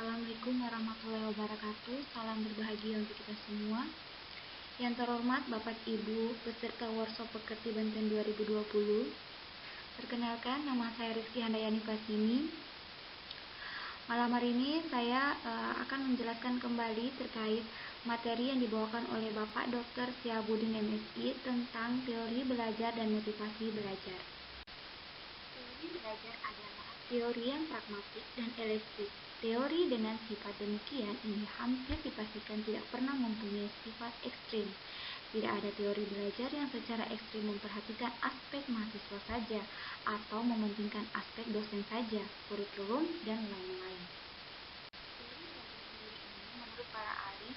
Assalamualaikum warahmatullahi wabarakatuh. Salam berbahagia untuk kita semua. Yang terhormat Bapak Ibu peserta workshop Pekerti Banten 2020. Perkenalkan, nama saya Rizky Handayani Pasini. Malam hari ini saya akan menjelaskan kembali terkait materi yang dibawakan oleh Bapak Dr. Syihabudin MSI tentang teori belajar dan motivasi belajar. Teori belajar adalah teori yang pragmatik dan elektrik. Teori dengan sifat demikian ini hampir dipastikan tidak pernah mempunyai sifat ekstrim. Tidak ada teori belajar yang secara ekstrim memperhatikan aspek mahasiswa saja atau mementingkan aspek dosen saja, kurikulum, dan lain-lain. Teori belajar sendiri ini menurut para ahli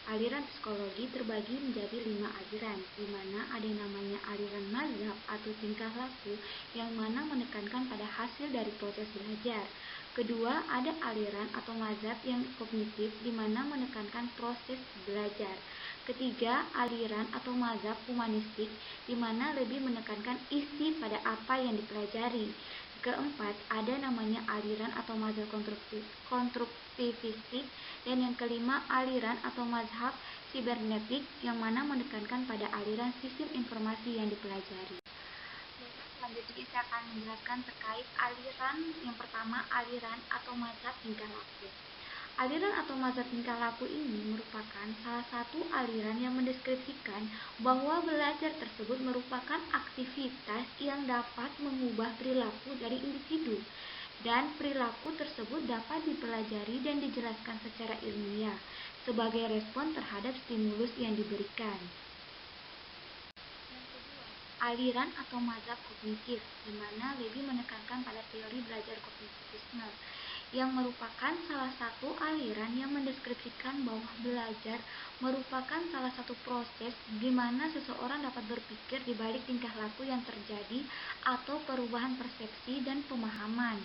aliran psikologi terbagi menjadi 5 aliran, di mana ada yang namanya aliran mazhab atau tingkah laku yang mana menekankan pada hasil dari proses belajar. Kedua, ada aliran atau mazhab yang kognitif di mana menekankan proses belajar. Ketiga, aliran atau mazhab humanistik di mana lebih menekankan isi pada apa yang dipelajari. Keempat, ada namanya aliran atau mazhab konstruktivistik, dan yang kelima aliran atau mazhab sibernetik yang mana menekankan pada aliran sistem informasi yang dipelajari. Baiklah, selanjutnya saya akan menjelaskan terkait aliran yang pertama, aliran atau mazhab tingkah laku. Aliran atau mazhab tingkah laku ini merupakan salah satu aliran yang mendeskripsikan bahwa belajar tersebut merupakan aktivitas yang dapat mengubah perilaku dari individu, dan perilaku tersebut dapat dipelajari dan dijelaskan secara ilmiah sebagai respon terhadap stimulus yang diberikan. Yang kedua, aliran atau mazhab kognitif, di mana lebih menekankan pada teori belajar kognitivisme, yang merupakan salah satu aliran yang mendeskripsikan bahwa belajar merupakan salah satu proses di mana seseorang dapat berpikir di balik tingkah laku yang terjadi atau perubahan persepsi dan pemahaman.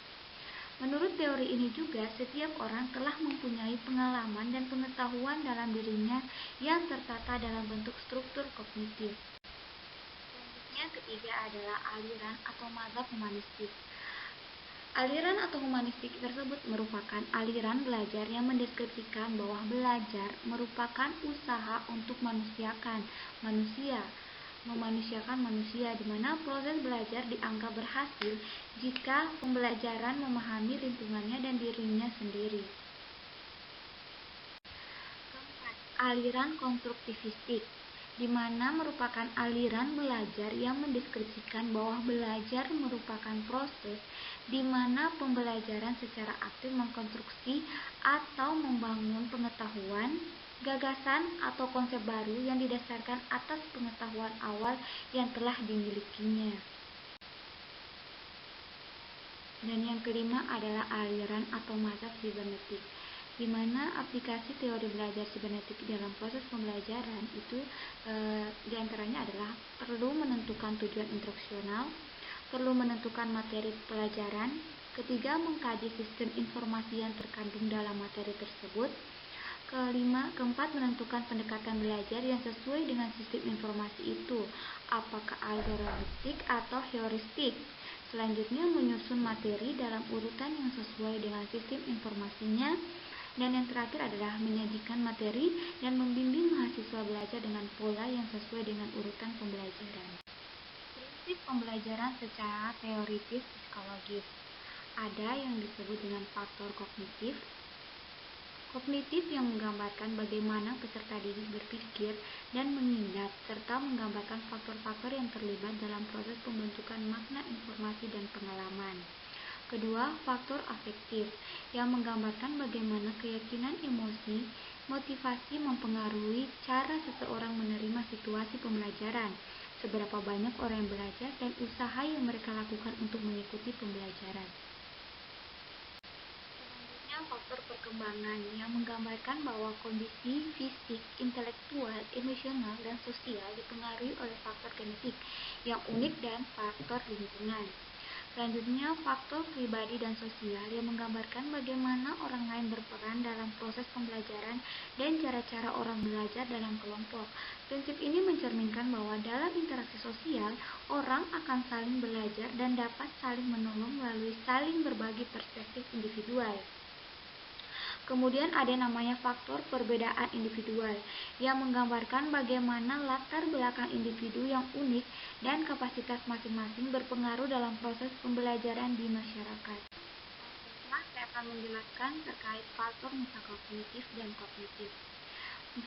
Menurut teori ini juga, setiap orang telah mempunyai pengalaman dan pengetahuan dalam dirinya yang tertata dalam bentuk struktur kognitif. Selanjutnya, ketiga adalah aliran atau mazhab humanistik. Aliran atau humanistik tersebut merupakan aliran belajar yang mendeskripsikan bahwa belajar merupakan usaha untuk memanusiakan manusia, di mana proses belajar dianggap berhasil jika pembelajaran memahami lingkungannya dan dirinya sendiri. Keempat, aliran konstruktivistik, di mana merupakan aliran belajar yang mendeskripsikan bahwa belajar merupakan proses di mana pembelajaran secara aktif mengkonstruksi atau membangun pengetahuan, gagasan, atau konsep baru yang didasarkan atas pengetahuan awal yang telah dimilikinya. Dan yang kelima adalah aliran atau mazhab sibernetik, di mana aplikasi teori belajar sibernetik dalam proses pembelajaran itu diantaranya adalah perlu menentukan tujuan instruksional, perlu menentukan materi pelajaran, ketiga mengkaji sistem informasi yang terkandung dalam materi tersebut, keempat menentukan pendekatan belajar yang sesuai dengan sistem informasi itu, apakah algoritmik atau heuristik. Selanjutnya menyusun materi dalam urutan yang sesuai dengan sistem informasinya. Dan yang terakhir adalah menyajikan materi dan membimbing mahasiswa belajar dengan pola yang sesuai dengan urutan pembelajaran. Prinsip pembelajaran secara teoritis psikologis. Ada yang disebut dengan faktor kognitif. Kognitif yang menggambarkan bagaimana peserta didik berpikir dan mengingat, serta menggambarkan faktor-faktor yang terlibat dalam proses pembentukan makna informasi dan pengalaman. Kedua, faktor afektif, yang menggambarkan bagaimana keyakinan emosi, motivasi mempengaruhi cara seseorang menerima situasi pembelajaran, seberapa banyak orang yang belajar, dan usaha yang mereka lakukan untuk mengikuti pembelajaran. Selanjutnya, faktor perkembangan, yang menggambarkan bahwa kondisi fisik, intelektual, emosional, dan sosial dipengaruhi oleh faktor genetik yang unik dan faktor lingkungan. Selanjutnya, faktor pribadi dan sosial yang menggambarkan bagaimana orang lain berperan dalam proses pembelajaran dan cara-cara orang belajar dalam kelompok. Prinsip ini mencerminkan bahwa dalam interaksi sosial, orang akan saling belajar dan dapat saling menolong melalui saling berbagi perspektif individual. Kemudian ada yang namanya faktor perbedaan individual yang menggambarkan bagaimana latar belakang individu yang unik dan kapasitas masing-masing berpengaruh dalam proses pembelajaran di masyarakat. Selanjutnya saya akan menjelaskan terkait faktor metakognitif dan kognitif.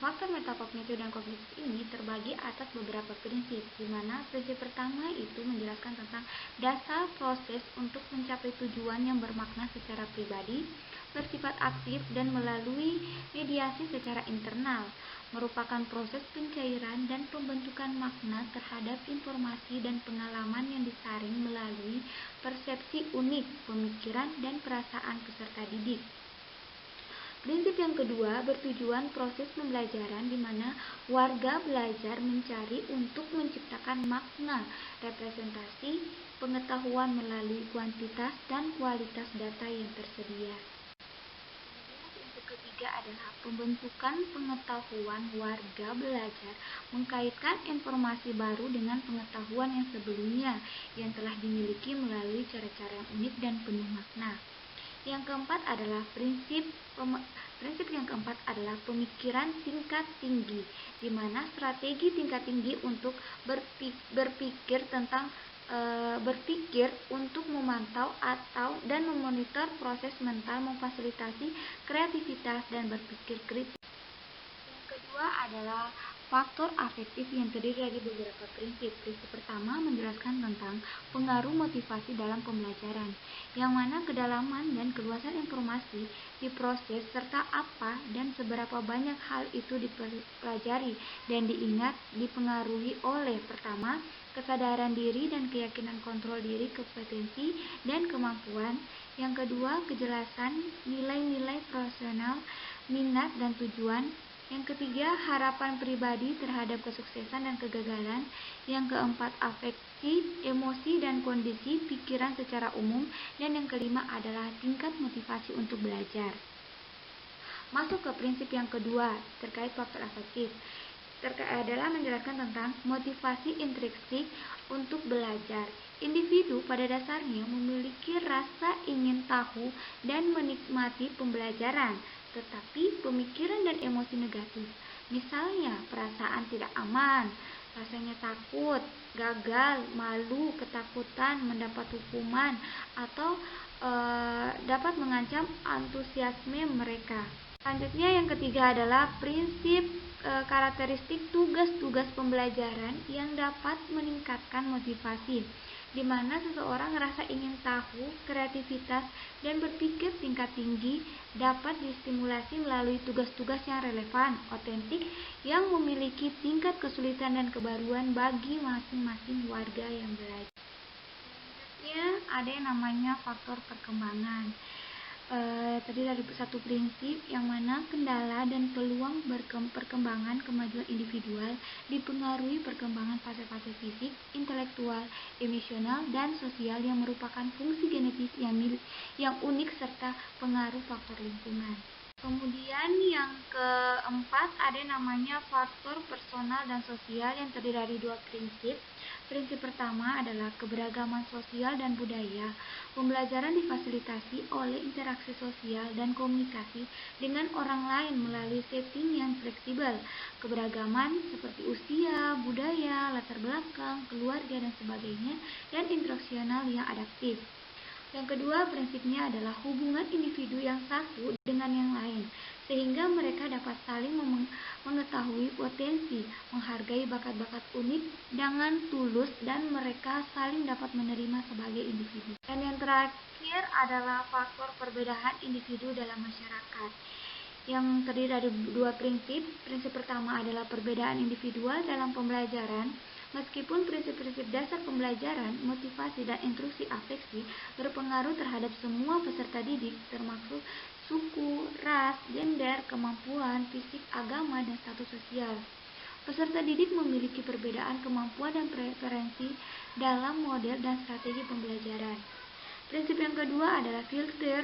Faktor metakognitif dan kognitif ini terbagi atas beberapa prinsip, di mana prinsip pertama itu menjelaskan tentang dasar proses untuk mencapai tujuan yang bermakna secara pribadi, bersifat aktif, dan melalui mediasi secara internal, merupakan proses pencairan dan pembentukan makna terhadap informasi dan pengalaman yang disaring melalui persepsi unik, pemikiran, dan perasaan peserta didik. Prinsip yang kedua bertujuan proses pembelajaran di mana warga belajar mencari untuk menciptakan makna, representasi, pengetahuan melalui kuantitas dan kualitas data yang tersedia. Kemudian prinsip ketiga adalah pembentukan pengetahuan warga belajar mengkaitkan informasi baru dengan pengetahuan yang sebelumnya yang telah dimiliki melalui cara-cara yang unik dan penuh makna. Yang keempat adalah prinsip yang keempat adalah pemikiran tingkat tinggi, di mana strategi tingkat tinggi untuk berpikir untuk memantau atau dan memonitor proses mental, memfasilitasi kreativitas dan berpikir kritis. Yang kedua adalah faktor afektif yang terdiri dari beberapa prinsip. Prinsip pertama menjelaskan tentang pengaruh motivasi dalam pembelajaran, yang mana kedalaman dan keluasan informasi diproses serta apa dan seberapa banyak hal itu dipelajari dan diingat dipengaruhi oleh pertama, kesadaran diri dan keyakinan kontrol diri, kompetensi dan kemampuan. Yang kedua, kejelasan nilai-nilai profesional, minat dan tujuan. Yang ketiga, harapan pribadi terhadap kesuksesan dan kegagalan. Yang keempat, afeksi, emosi, dan kondisi pikiran secara umum. Dan yang kelima adalah tingkat motivasi untuk belajar. Masuk ke prinsip yang kedua, terkait faktor afektif. Adalah menjelaskan tentang motivasi intrinsik untuk belajar. Individu pada dasarnya memiliki rasa ingin tahu dan menikmati pembelajaran, tetapi pemikiran dan emosi negatif, misalnya perasaan tidak aman, rasanya takut, gagal, malu, ketakutan, mendapat hukuman, atau dapat mengancam antusiasme mereka. Selanjutnya yang ketiga adalah prinsip karakteristik tugas-tugas pembelajaran yang dapat meningkatkan motivasi, di mana seseorang merasa ingin tahu, kreativitas, dan berpikir tingkat tinggi dapat distimulasi melalui tugas-tugas yang relevan, otentik, yang memiliki tingkat kesulitan dan kebaruan bagi masing-masing warga yang belajar. Selanjutnya ada yang namanya faktor perkembangan. Tadi dari satu prinsip yang mana kendala dan peluang perkembangan kemajuan individual dipengaruhi perkembangan fase-fase fisik, intelektual, emosional, dan sosial yang merupakan fungsi genetis yang unik serta pengaruh faktor lingkungan. Kemudian yang keempat ada yang namanya faktor personal dan sosial yang terdiri dari dua prinsip. Prinsip pertama adalah keberagaman sosial dan budaya. Pembelajaran difasilitasi oleh interaksi sosial dan komunikasi dengan orang lain melalui setting yang fleksibel. Keberagaman seperti usia, budaya, latar belakang, keluarga, dan sebagainya, dan interaksional yang adaptif. Yang kedua, prinsipnya adalah hubungan individu yang satu dengan yang lain, sehingga mereka dapat saling mengetahui potensi, menghargai bakat-bakat unik dengan tulus, dan mereka saling dapat menerima sebagai individu. Dan yang terakhir adalah faktor perbedaan individu dalam masyarakat, yang terdiri dari dua prinsip. Prinsip pertama adalah perbedaan individual dalam pembelajaran. Meskipun prinsip-prinsip dasar pembelajaran, motivasi, dan instruksi afeksi berpengaruh terhadap semua peserta didik, termasuk suku, ras, gender, kemampuan, fisik, agama, dan status sosial. Peserta didik memiliki perbedaan kemampuan dan preferensi dalam model dan strategi pembelajaran. Prinsip yang kedua adalah filter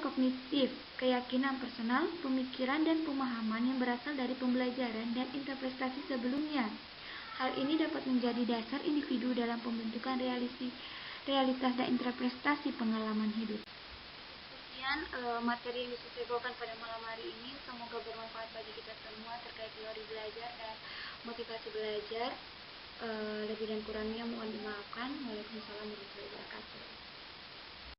kognitif, keyakinan personal, pemikiran, dan pemahaman yang berasal dari pembelajaran dan interpretasi sebelumnya. Hal ini dapat menjadi dasar individu dalam pembentukan realitas dan interpretasi pengalaman hidup. sekian materi yang bisa saya bawakan pada malam hari ini. Semoga bermanfaat bagi kita semua terkait teori belajar dan motivasi belajar. Lebih dan kurangnya mohon dimaafkan. Waalaikumsalam warahmatullahi wabarakatuh.